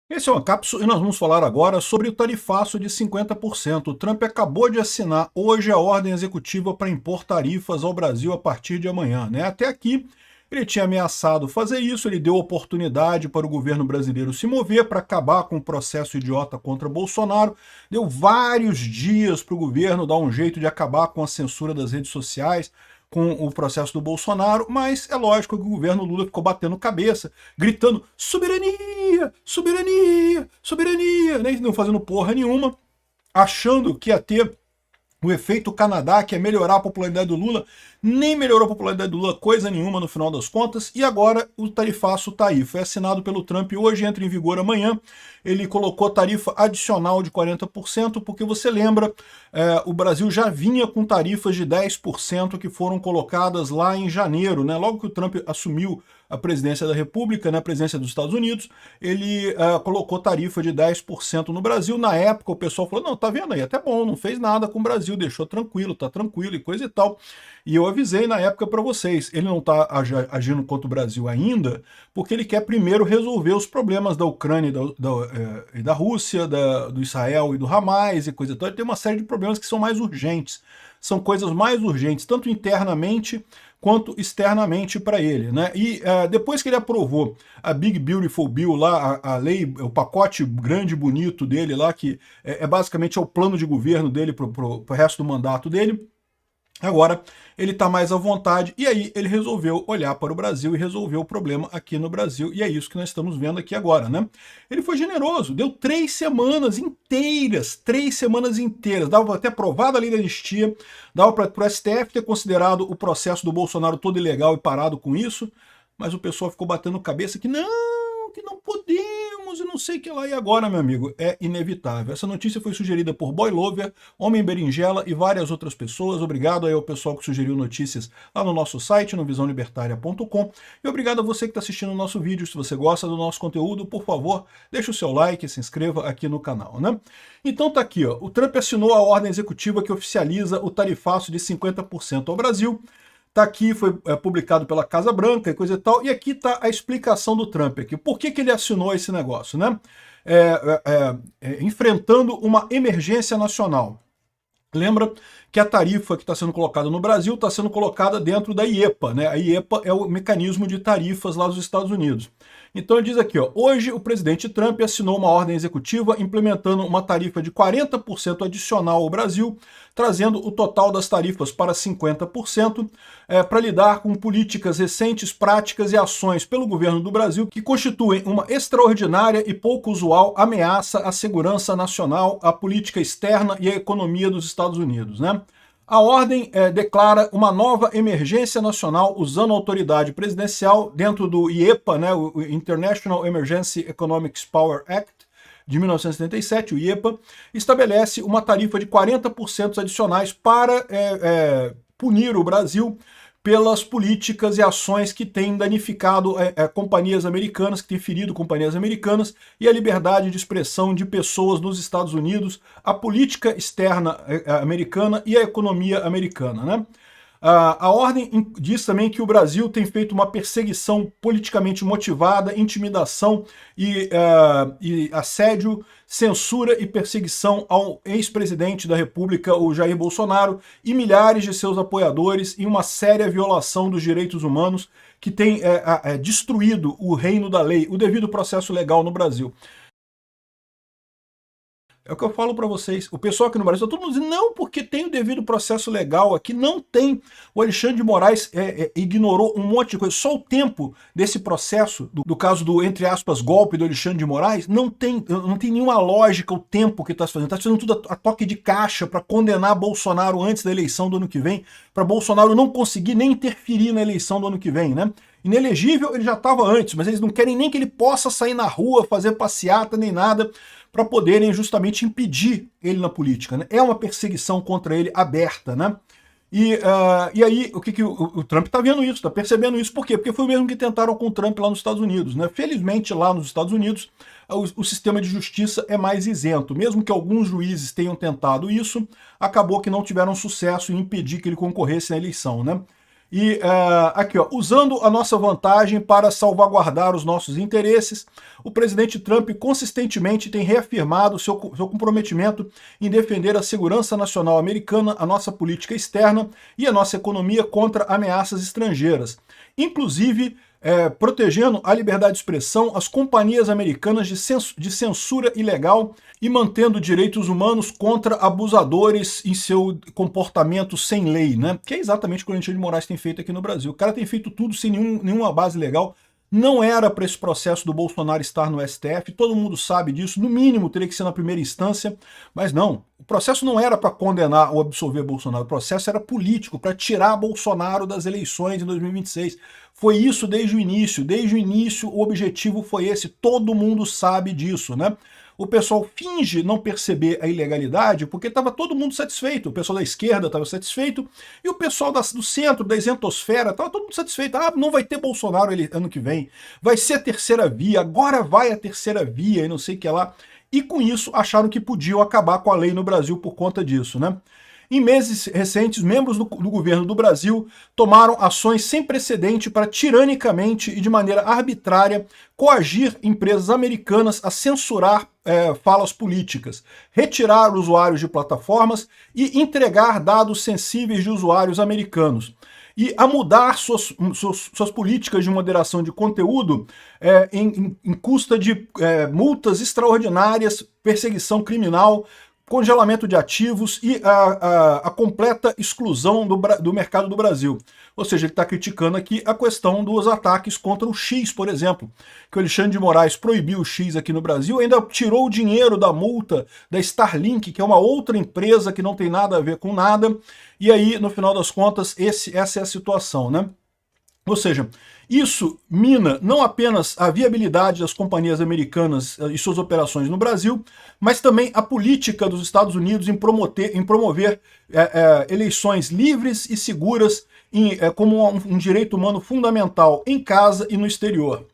Esse é uma cápsula e nós vamos falar agora sobre o tarifaço de 50%. O Trump acabou de assinar hoje a ordem executiva para impor tarifas ao Brasil a partir de amanhã, né? Até aqui ele tinha ameaçado fazer isso, ele deu oportunidade para o governo brasileiro se mover para acabar com o processo idiota contra Bolsonaro, deu vários dias para o governo dar um jeito de acabar com a censura das redes sociais, com o processo do Bolsonaro, mas é lógico que o governo Lula ficou batendo cabeça, gritando soberania, soberania, soberania, né? Não fazendo porra nenhuma, achando que ia ter o efeito Canadá, que é melhorar a popularidade do Lula, nem melhorou a popularidade do Lula coisa nenhuma no final das contas, e agora o tarifaço está aí. Foi assinado pelo Trump hoje, entra em vigor amanhã. Ele colocou tarifa adicional de 40%, porque você lembra, o Brasil já vinha com tarifas de 10% que foram colocadas lá em janeiro, né? Logo que o Trump assumiu a presidência da República, na presidência dos Estados Unidos, ele colocou tarifa de 10% no Brasil. Na época o pessoal falou, não, tá vendo aí, até bom, não fez nada com o Brasil, deixou tranquilo, tá tranquilo e coisa e tal. E eu avisei na época para vocês, ele não tá agindo contra o Brasil ainda, porque ele quer primeiro resolver os problemas da Ucrânia e da Rússia, do Israel e do Hamas e coisa e tal. Ele tem uma série de problemas que são mais urgentes, são coisas mais urgentes, tanto internamente quanto externamente para ele, né? E depois que ele aprovou a Big Beautiful Bill lá, a lei, o pacote grande e bonito dele lá, que basicamente é o plano de governo dele para o resto do mandato dele, agora ele está mais à vontade e aí ele resolveu olhar para o Brasil e resolver o problema aqui no Brasil, e é isso que nós estamos vendo aqui agora, né? Ele foi generoso, deu 3 semanas inteiras, dava até aprovada a lei da anistia, dava para o STF ter considerado o processo do Bolsonaro todo ilegal e parado com isso, mas o pessoal ficou batendo cabeça que não podemos e não sei o que lá. E agora, meu amigo, é inevitável. Essa notícia foi sugerida por Boy Lover, Homem Berinjela e várias outras pessoas. Obrigado aí ao pessoal que sugeriu notícias lá no nosso site, no visãolibertaria.com. E obrigado a você que está assistindo o nosso vídeo. Se você gosta do nosso conteúdo, por favor, deixe o seu like e se inscreva aqui no canal, né? Então tá aqui, ó. O Trump assinou a ordem executiva que oficializa o tarifaço de 50% ao Brasil. Tá aqui, foi publicado pela Casa Branca e coisa e tal, e aqui está a explicação do Trump aqui. Por que ele assinou esse negócio, né? Enfrentando uma emergência nacional. Lembra que a tarifa que está sendo colocada no Brasil está sendo colocada dentro da IEPA, né? A IEPA é o mecanismo de tarifas lá dos Estados Unidos. Então ele diz aqui, ó, hoje o presidente Trump assinou uma ordem executiva implementando uma tarifa de 40% adicional ao Brasil, trazendo o total das tarifas para 50%, para lidar com políticas recentes, práticas e ações pelo governo do Brasil que constituem uma extraordinária e pouco usual ameaça à segurança nacional, à política externa e à economia dos Estados Unidos, né? A ordem declara uma nova emergência nacional usando a autoridade presidencial dentro do IEPA, né, o International Emergency Economic Powers Act, de 1977, o IEPA, estabelece uma tarifa de 40% adicionais para punir o Brasil pelas políticas e ações que têm danificado companhias americanas, que têm ferido companhias americanas, e a liberdade de expressão de pessoas nos Estados Unidos, a política externa americana e a economia americana, né? A ordem diz também que o Brasil tem feito uma perseguição politicamente motivada, intimidação e assédio, censura e perseguição ao ex-presidente da República, o Jair Bolsonaro, e milhares de seus apoiadores, em uma séria violação dos direitos humanos que tem destruído o reino da lei, o devido processo legal no Brasil. É o que eu falo para vocês. O pessoal aqui no Brasil, todo mundo diz, não, porque tem o devido processo legal aqui. Não tem. O Alexandre de Moraes ignorou um monte de coisa. Só o tempo desse processo, do caso do, entre aspas, golpe do Alexandre de Moraes, não tem nenhuma lógica o tempo que está se fazendo. Está se fazendo tudo a toque de caixa para condenar Bolsonaro antes da eleição do ano que vem, para Bolsonaro não conseguir nem interferir na eleição do ano que vem, né? Inelegível ele já estava antes, mas eles não querem nem que ele possa sair na rua, fazer passeata, nem nada, para poderem justamente impedir ele na política, né? É uma perseguição contra ele aberta, né? E aí, o que o Trump está vendo isso, está percebendo isso. Por quê? Porque foi o mesmo que tentaram com o Trump lá nos Estados Unidos, né? Felizmente, lá nos Estados Unidos, o sistema de justiça é mais isento. Mesmo que alguns juízes tenham tentado isso, acabou que não tiveram sucesso em impedir que ele concorresse na eleição, né? E aqui, ó, usando a nossa vantagem para salvaguardar os nossos interesses, o presidente Trump consistentemente tem reafirmado seu comprometimento em defender a segurança nacional americana, a nossa política externa e a nossa economia contra ameaças estrangeiras, inclusive protegendo a liberdade de expressão, as companhias americanas de censura ilegal e mantendo direitos humanos contra abusadores em seu comportamento sem lei, né? Que é exatamente o que o Alexandre de Moraes tem feito aqui no Brasil. O cara tem feito tudo sem nenhuma base legal. Não era para esse processo do Bolsonaro estar no STF, todo mundo sabe disso, no mínimo teria que ser na primeira instância, mas não. O processo não era para condenar ou absolver Bolsonaro, o processo era político, para tirar Bolsonaro das eleições em 2026. Foi isso desde o início o objetivo foi esse, todo mundo sabe disso, né? O pessoal finge não perceber a ilegalidade porque estava todo mundo satisfeito. O pessoal da esquerda estava satisfeito e o pessoal do centro, da isentosfera, estava todo mundo satisfeito. Ah, não vai ter Bolsonaro ano que vem. Vai ser a terceira via, agora vai a terceira via e não sei o que lá. E com isso acharam que podiam acabar com a lei no Brasil por conta disso, né? Em meses recentes, membros do governo do Brasil tomaram ações sem precedente para tiranicamente e de maneira arbitrária coagir empresas americanas a censurar falas políticas, retirar usuários de plataformas e entregar dados sensíveis de usuários americanos. E a mudar suas políticas de moderação de conteúdo em custa de multas extraordinárias, perseguição criminal, congelamento de ativos e a completa exclusão do mercado do Brasil. Ou seja, ele está criticando aqui a questão dos ataques contra o X, por exemplo, que o Alexandre de Moraes proibiu o X aqui no Brasil, ainda tirou o dinheiro da multa da Starlink, que é uma outra empresa que não tem nada a ver com nada, e aí, no final das contas, essa é a situação, né? Ou seja, isso mina não apenas a viabilidade das companhias americanas e suas operações no Brasil, mas também a política dos Estados Unidos em promover eleições livres e seguras como um direito humano fundamental em casa e no exterior.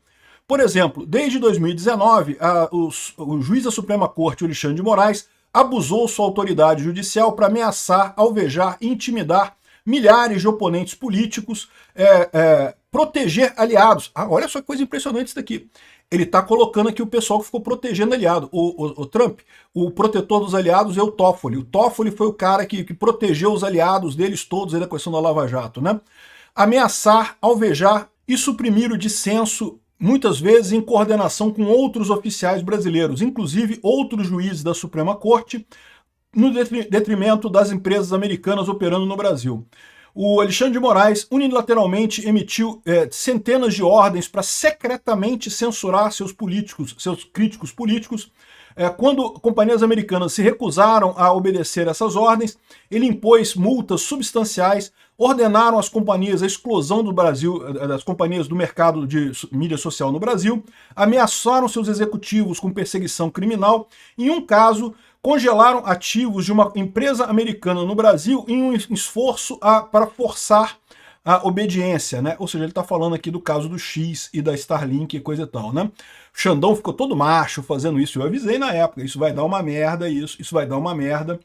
Por exemplo, desde 2019, o juiz da Suprema Corte, Alexandre de Moraes, abusou sua autoridade judicial para ameaçar, alvejar e intimidar milhares de oponentes políticos, proteger aliados. Ah, olha só que coisa impressionante isso daqui. Ele está colocando aqui o pessoal que ficou protegendo aliado. O Trump, o protetor dos aliados é o Toffoli. O Toffoli foi o cara que protegeu os aliados deles todos aí da questão da Lava Jato, né? Ameaçar, alvejar e suprimir o dissenso, muitas vezes em coordenação com outros oficiais brasileiros, inclusive outros juízes da Suprema Corte, no detrimento das empresas americanas operando no Brasil. O Alexandre de Moraes unilateralmente emitiu centenas de ordens para secretamente censurar seus críticos políticos. Quando companhias americanas se recusaram a obedecer essas ordens, ele impôs multas substanciais, ordenaram às companhias a exclusão do Brasil, das companhias do mercado de mídia social no Brasil, ameaçaram seus executivos com perseguição criminal, em um caso, congelaram ativos de uma empresa americana no Brasil em um esforço para forçar a obediência, né? Ou seja, ele está falando aqui do caso do X e da Starlink e coisa e tal, né? O Xandão ficou todo macho fazendo isso, eu avisei na época, isso vai dar uma merda, isso vai dar uma merda,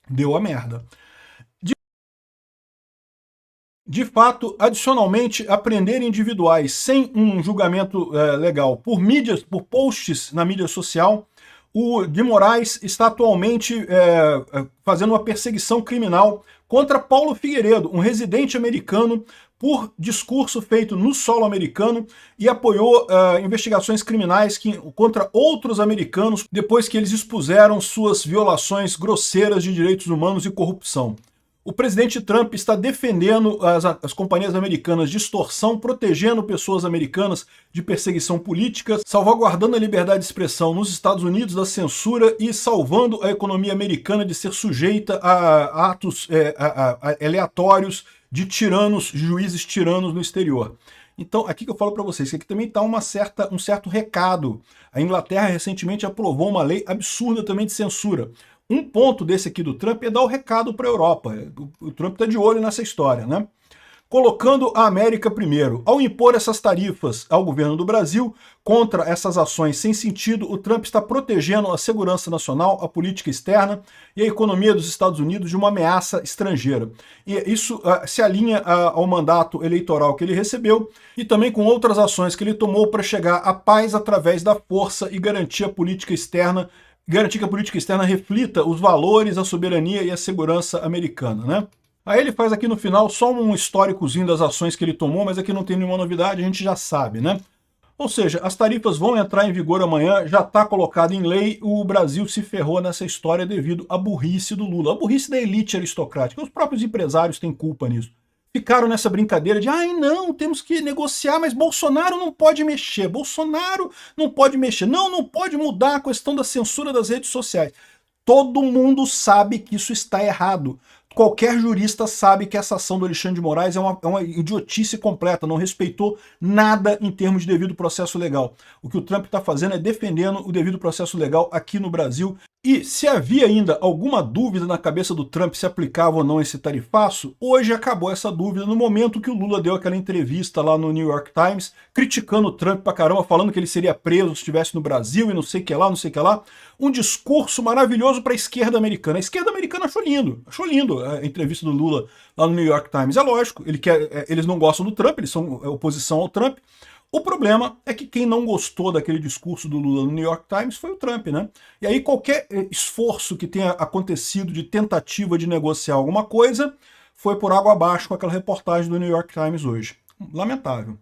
deu a merda. De fato, adicionalmente, prender individuais sem um julgamento legal por posts na mídia social, o de Moraes está atualmente fazendo uma perseguição criminal contra Paulo Figueiredo, um residente americano, por discurso feito no solo americano e apoiou investigações criminais contra outros americanos depois que eles expuseram suas violações grosseiras de direitos humanos e corrupção. O presidente Trump está defendendo as companhias americanas de extorsão, protegendo pessoas americanas de perseguição política, salvaguardando a liberdade de expressão nos Estados Unidos da censura e salvando a economia americana de ser sujeita a atos aleatórios de tiranos, juízes tiranos no exterior. Então, aqui que eu falo para vocês, que aqui também está um certo recado. A Inglaterra recentemente aprovou uma lei absurda também de censura. Um ponto desse aqui do Trump é dar o recado para a Europa. O Trump está de olho nessa história, né? colocando a América primeiro. Ao impor essas tarifas ao governo do Brasil contra essas ações sem sentido, o Trump está protegendo a segurança nacional, a política externa e a economia dos Estados Unidos de uma ameaça estrangeira. E isso se alinha ao mandato eleitoral que ele recebeu e também com outras ações que ele tomou para chegar à paz através da força e garantir que a política externa reflita os valores, a soberania e a segurança americana, né? Aí ele faz aqui no final só um históricozinho das ações que ele tomou, mas aqui não tem nenhuma novidade, a gente já sabe, né? Ou seja, as tarifas vão entrar em vigor amanhã, já está colocado em lei, o Brasil se ferrou nessa história devido à burrice do Lula, a burrice da elite aristocrática. Os próprios empresários têm culpa nisso. Ficaram nessa brincadeira de, ai não, temos que negociar, mas Bolsonaro não pode mexer, Bolsonaro não pode mexer, não pode mudar a questão da censura das redes sociais. Todo mundo sabe que isso está errado. Qualquer jurista sabe que essa ação do Alexandre de Moraes é uma idiotice completa, não respeitou nada em termos de devido processo legal. O que o Trump está fazendo é defendendo o devido processo legal aqui no Brasil. E se havia ainda alguma dúvida na cabeça do Trump se aplicava ou não esse tarifaço, hoje acabou essa dúvida no momento que o Lula deu aquela entrevista lá no New York Times, criticando o Trump pra caramba, falando que ele seria preso se estivesse no Brasil e não sei o que lá, não sei o que lá. Um discurso maravilhoso para a esquerda americana. A esquerda americana achou lindo a entrevista do Lula lá no New York Times. É lógico, eles não gostam do Trump, eles são oposição ao Trump. O problema é que quem não gostou daquele discurso do Lula no New York Times foi o Trump, né? E aí qualquer esforço que tenha acontecido de tentativa de negociar alguma coisa foi por água abaixo com aquela reportagem do New York Times hoje. Lamentável.